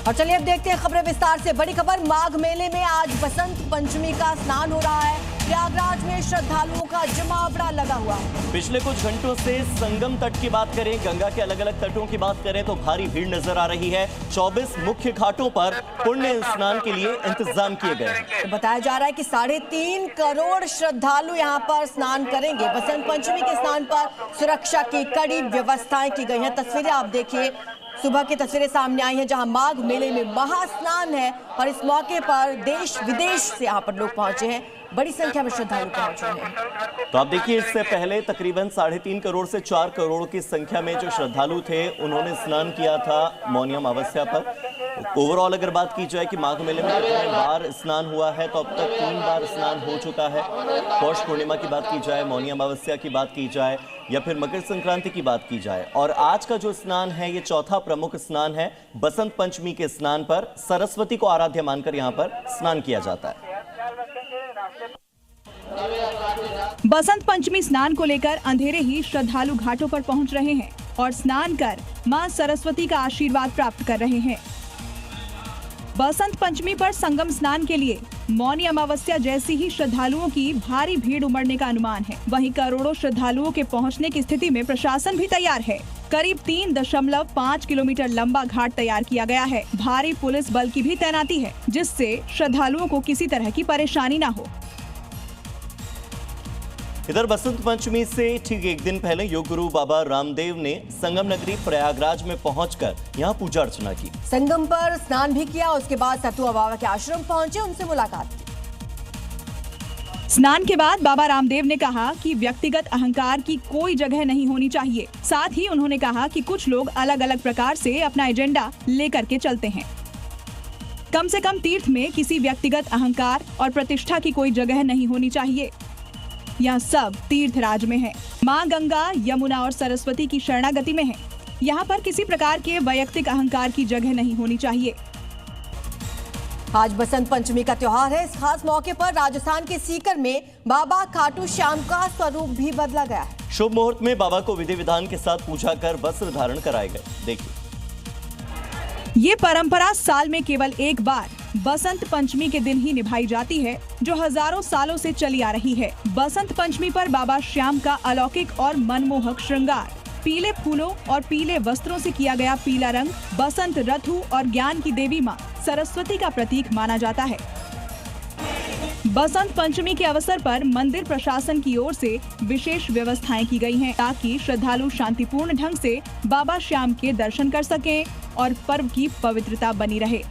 और चलिए अब देखते हैं खबरें विस्तार से। बड़ी खबर, माघ मेले में आज बसंत पंचमी का स्नान हो रहा है। प्रयागराज में श्रद्धालुओं का जमावड़ा लगा हुआ है। पिछले कुछ घंटों से संगम तट की बात करें, गंगा के अलग अलग तटों की बात करें तो भारी भीड़ नजर आ रही है। 24 मुख्य घाटों पर पुण्य स्नान के लिए इंतजाम किए गए हैं। तो बताया जा रहा है कि 3.5 करोड़ श्रद्धालु यहां पर स्नान करेंगे। बसंत पंचमी के स्नान पर सुरक्षा की कड़ी व्यवस्थाएं की गई हैं। तस्वीरें आप देखिए, सुबह की तस्वीरें सामने आई हैं जहां माघ मेले में महास्नान है और इस मौके पर देश विदेश से यहां पर लोग पहुंचे हैं। बड़ी संख्या में श्रद्धालु पहुंच रहे हैं। तो आप देखिए, इससे पहले तकरीबन 3.5 करोड़ से 4 करोड़ की संख्या में जो श्रद्धालु थे उन्होंने स्नान किया था मौनी अमावस्या पर। ओवरऑल अगर बात की जाए कि माघ मेले में कितने बार स्नान हुआ है तो अब तक 3 बार स्नान हो चुका है। पौष पूर्णिमा की बात की जाए, मौनी अमावस्या की बात की जाए या फिर मकर संक्रांति की बात की जाए, और आज का जो स्नान है ये चौथा प्रमुख स्नान है। बसंत पंचमी के स्नान पर सरस्वती को आराध्य मानकर यहाँ पर स्नान किया जाता है। बसंत पंचमी स्नान को लेकर अंधेरे ही श्रद्धालु घाटों पर पहुंच रहे हैं और स्नान कर मां सरस्वती का आशीर्वाद प्राप्त कर रहे हैं। बसंत पंचमी पर संगम स्नान के लिए मौनी अमावस्या जैसी ही श्रद्धालुओं की भारी भीड़ उमड़ने का अनुमान है। वहीं करोड़ों श्रद्धालुओं के पहुंचने की स्थिति में प्रशासन भी तैयार है। करीब 3.5 किलोमीटर लंबा घाट तैयार किया गया है। भारी पुलिस बल की भी तैनाती है जिससे श्रद्धालुओं को किसी तरह की परेशानी न हो। इधर बसंत पंचमी से ठीक एक दिन पहले योग गुरु बाबा रामदेव ने संगम नगरी प्रयागराज में पहुंचकर यहां पूजा अर्चना की। संगम पर स्नान भी किया, उसके बाद सतुआ बाबा के आश्रम पहुंचे, उनसे मुलाकात की। स्नान के बाद बाबा रामदेव ने कहा कि व्यक्तिगत अहंकार की कोई जगह नहीं होनी चाहिए। साथ ही उन्होंने कहा कि कुछ लोग अलग अलग प्रकार से अपना एजेंडा लेकर के चलते हैं। कम से कम तीर्थ में किसी व्यक्तिगत अहंकार और प्रतिष्ठा की कोई जगह नहीं होनी चाहिए। यहाँ सब तीर्थ राज में है। माँ गंगा, यमुना और सरस्वती की शरणागति में है। यहाँ पर किसी प्रकार के वैयक्तिक अहंकार की जगह नहीं होनी चाहिए। आज बसंत पंचमी का त्योहार है। इस खास मौके पर राजस्थान के सीकर में बाबा खाटू श्याम का स्वरूप भी बदला गया है। शुभ मुहूर्त में बाबा को विधि विधान के साथ पूजा कर वस्त्र धारण कराए गए। देखिए, ये परंपरा साल में केवल एक बार बसंत पंचमी के दिन ही निभाई जाती है, जो हजारों सालों से चली आ रही है। बसंत पंचमी पर बाबा श्याम का अलौकिक और मनमोहक श्रृंगार, पीले फूलों और पीले वस्त्रों से किया गया पीला रंग बसंत ऋतु और ज्ञान की देवी माँ सरस्वती का प्रतीक माना जाता है। बसंत पंचमी के अवसर पर मंदिर प्रशासन की ओर से विशेष व्यवस्थाएं की गई हैं ताकि श्रद्धालु शांतिपूर्ण ढंग से बाबा श्याम के दर्शन कर सकें और पर्व की पवित्रता बनी रहे।